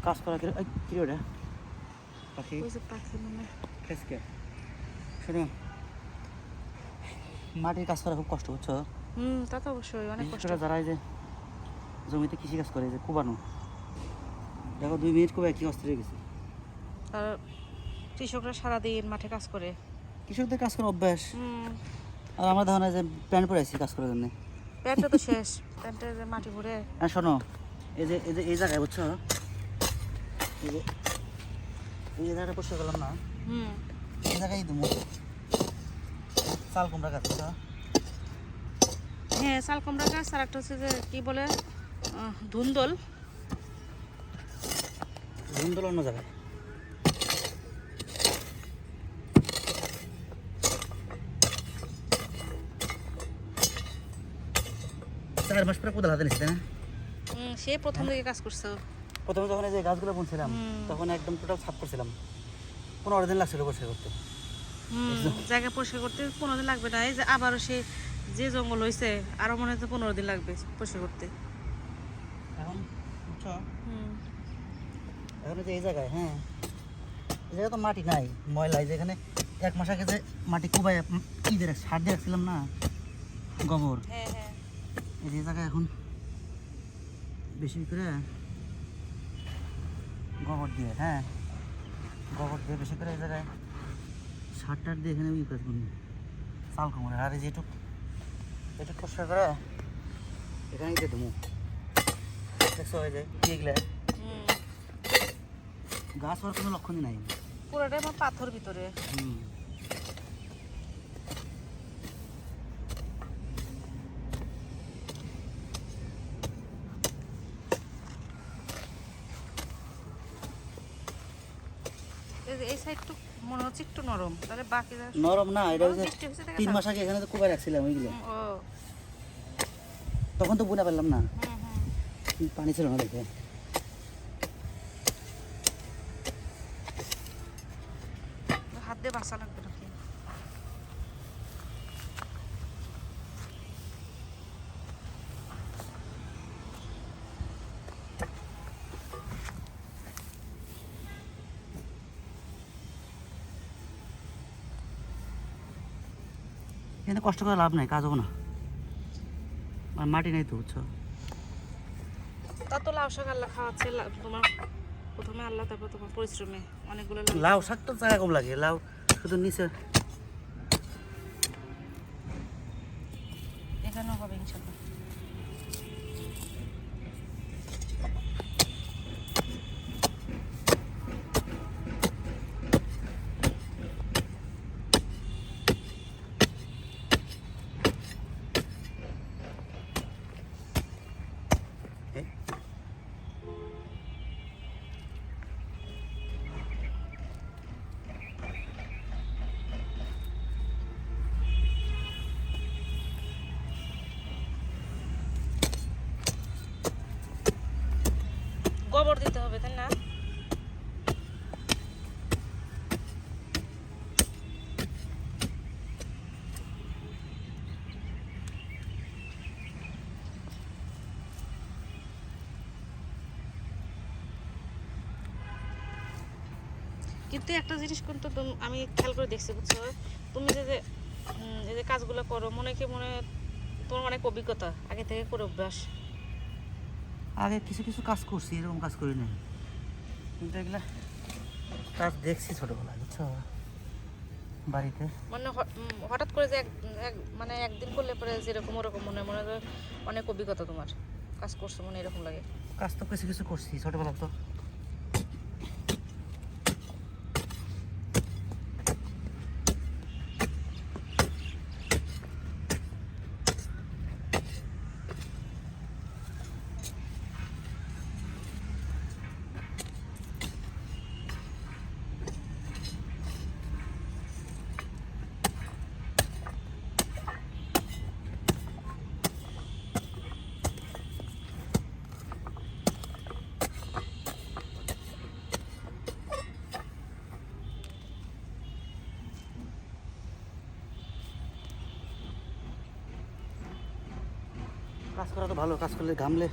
কাজ করা কি ওটা পাখি পাখি মানে কেসকে শোনো মাটির কাজ করা খুব কষ্ট বুঝছো। তা তো অবশ্যই অনেক কষ্ট। যারা এই যে জমিতে কৃষি কাজ করে যে কোবানো দেখো 2 মিনিট কোবায় কি অস্থির হয়ে গেছে। আর কৃষকরা সারাদিন মাঠে কাজ করে, কৃষকদের কাজ করার অভ্যাস। আর আমরা ধরো যে প্যান্ট পরে আছি কাজ করার জন্য, প্যান্টটা তো শেষ, প্যান্টে যে মাটি ভরে। হ্যাঁ শোনো এই জায়গায় বুঝছো এই জায়গাটা পরিষ্কার করলাম না, এই জায়গায় দেবো চাল কুমড়া গাছ বুঝছো। হ্যাঁ চাল কুমড়া গাছ, আর একটা হচ্ছে যে কি বলে ধুন্দল অন্য জায়গায়। চার মাস পরে কোদাল হাতে নিচ্ছে না। সে প্রথম দিকে কাজ করছো। প্রথমে যখন এই যে গাছগুলো বুনছিলাম তখন একদম টোটাল সাফ করছিলাম, 15 দিন লাগছিল পরিষ্কার করতে। জায়গা পরিষ্কার করতে 15 দিন লাগবে না, এই যে আবারও সে যে জঙ্গল হয়েছে আরো মনে হয় 15 দিন লাগবে পরিষ্কার করতে। এখন বুঝছো এখন যে এই জায়গায়, হ্যাঁ এই জায়গায় তো মাটি নাই, ময়লা। এই যেখানে 1 মাস আগে যে মাটি কুবাই সার দিয়ে রাখছিলাম না গোবর, হ্যাঁ হ্যাঁ এই যে জায়গায় এখন বেশি করে গোবর দিয়ে, হ্যাঁ গোবর দিয়ে বেশি করে এই জায়গায় সার টার দিয়ে এখানে কাজ করি চাল কুমড়া। আর এই যে এটুক পরিষ্কার করে এখানে দিয়ে দেবো, দেখছো হয়ে যায় এগুলা গাছ হওয়ার কোনো লক্ষণই নাই, পুরোটাই আমার পাথর ভিতরে। এই সাইডটু মনে হচ্ছে একটু নরম, তাহলে বাকি নরম না। এটা হচ্ছে 3 মাস আগে এখানে তো কুবাই রাখছিলাম ওইগুলো, তখন তো বুনা পারলাম না, পানি ছিল না দেখে। হাত দিয়ে বাঁচা লাগবে নাকি? এখানে কষ্ট করে লাভ নাই, কাজ হবো না, আর মাটি নাই তো বুঝছো। তা তো লাউ শাক আল্লাহ খাওয়াচ্ছে তোমার, প্রথমে আল্লাহ তারপর তোমার পরিশ্রমে অনেকগুলো লাউ শাক তো জায়গা কম লাগে, লাউ শুধু নিচে এখানেও হবে ইনশাল্লাহ। গোবর দিতে হবে তাই না? কিন্তু একটা জিনিস কিন্তু আমি খেয়াল করে দেখছি বুঝছো, তুমি যে এই যে কাজগুলো করো মনে তোমার অনেক অভিজ্ঞতা, আগে থেকে করে অভ্যাস। আগে কিছু কাজ করছি, এরকম কাজ করি না, কিন্তু এগুলা কাজ দেখছি ছোটবেলায় বুঝছো বাড়িতে। মানে হঠাৎ করে যে মানে একদিন করলে পরে যেরকম ওরকম মনে হয় অনেক অভিজ্ঞতা তোমার, কাজ করছো মনে এরকম লাগে। কাজ তো কিছু করছি ছোটবেলা তো। কাজ করা তো ভালো, কাজ করলে ঘামলে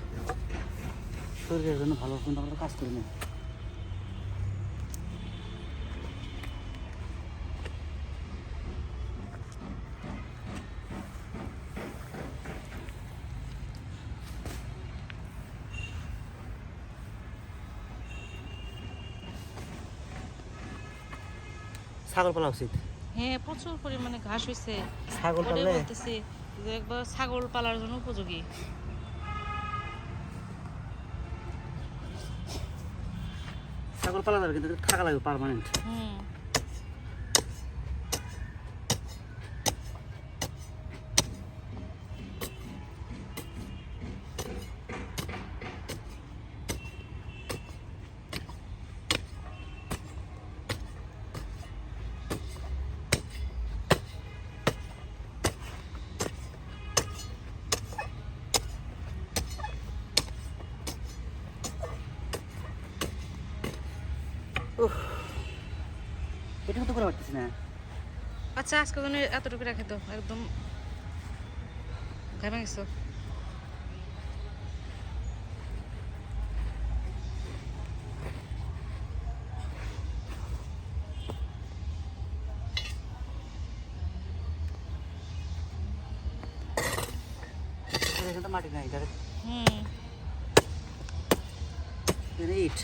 শরীরের জন্য ভালো, কিন্তু আমরা কাজ করি না। ছাগল পালা উচিত। হ্যাঁ প্রচুর পরিমাণে ঘাস হয়েছে, ছাগল ওটাই পাললে বলতেছি যে একবার ছাগল পালার জন্য উপযোগী। ছাগল পালা যাবে কিন্তু থাকা লাগবে পার্মানেন্ট। হুম উফ, এটা তো করে পারতেছি না। আচ্ছা আজকে জন্য এতটুকু রেখে দাও, একদম ঘামে গেছো। এখানে তো মাটি নাই, ডাইরেক্ট হুম ইট।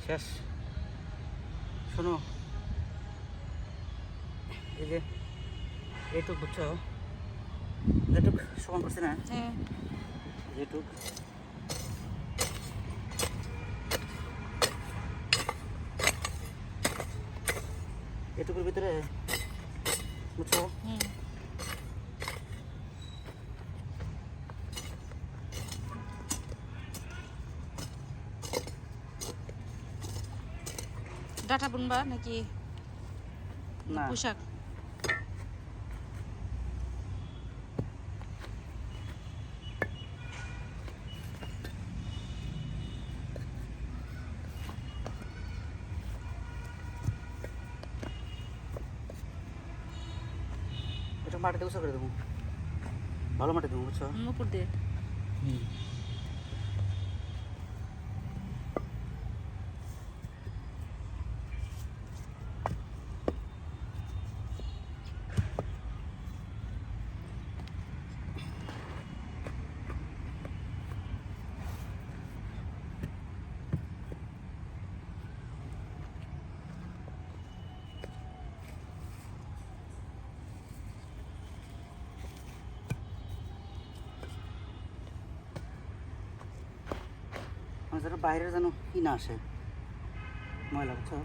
শেষ। শোনো, এই যে এইটুক বুঝছো, যেটুক সমান করছে না, হ্যাঁ যেটুক এটুকুর ভিতরে বুঝছো হুম ডাটা বুনবা নাকি না, পোশাক? এটা মাটিতে উঁচু করে দেবো, ভালো মাটি দেবো বুঝছো। উপর দিয়ে যেন বাইরে যেন কি না আসে ময়লা বুঝছো।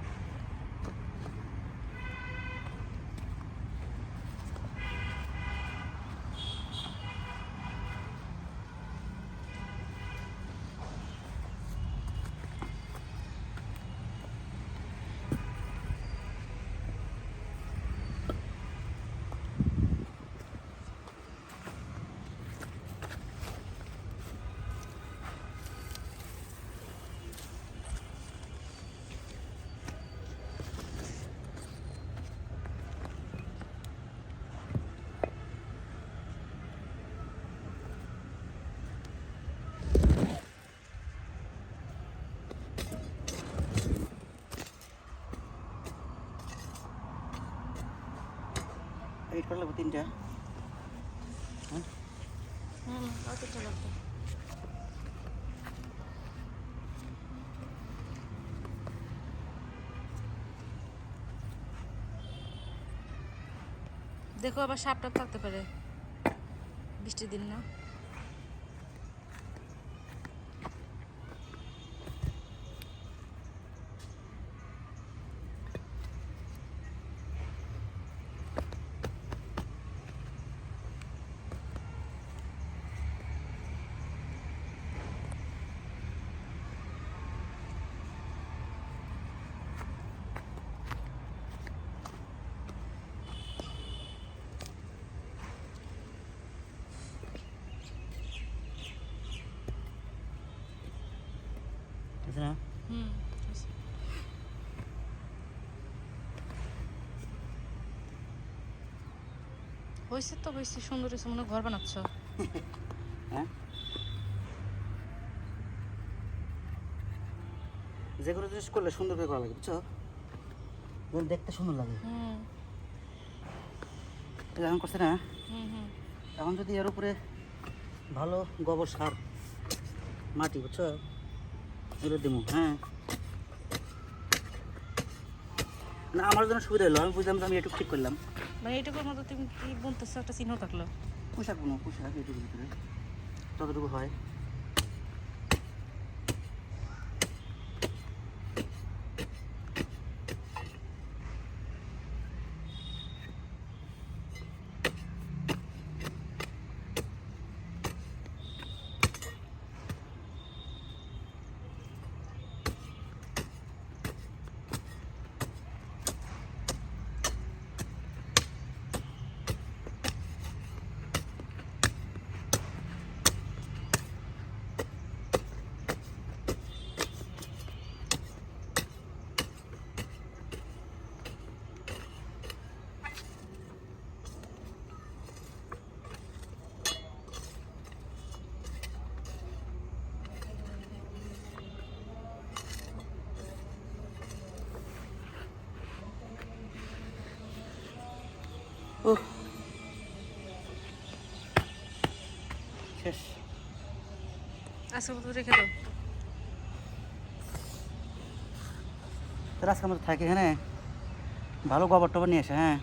এইট করে লাগবো 3টা। অতটা লাগবে। দেখো আবার সাপ টাপ থাকতে পারে, বৃষ্টির দিন না। হয়েছে তো হয়েছে, সুন্দর হয়েছে, মনে হয় ঘর বানাচ্ছ। হ্যাঁ, যে কোনো জিনিস করলে সুন্দর করে করা লাগে, বুঝছো? যেন দেখতে সুন্দর লাগে। হুম এটা এখন করছে না, হুম হুম। এখন যদি এর উপরে ভালো গোবর সার মাটি, বুঝছো, এগুলো দেবো। হ্যাঁ, না আমার জন্য সুবিধা হলো, আমি বুঝলাম যে আমি একটু ঠিক করলাম। মানে এইটুকুর মতো তুমি কি বলতেছো, একটা চিহ্ন থাকলো। পোশাক বোনো, পোশাক এটুকুর ভিতরে যতটুকু হয়। ও শেষ। আজকের মতো রেখে দাও। তাহলে আজকে আমাদের থাকে এখানে ভালো গোবর টবর নিয়ে আসে। হ্যাঁ,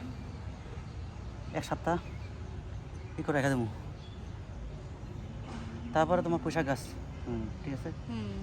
এক সপ্তাহ ই করে রেখে দেবো, তারপরে তোমার পোশাক গাছ। হুম, ঠিক আছে। হুম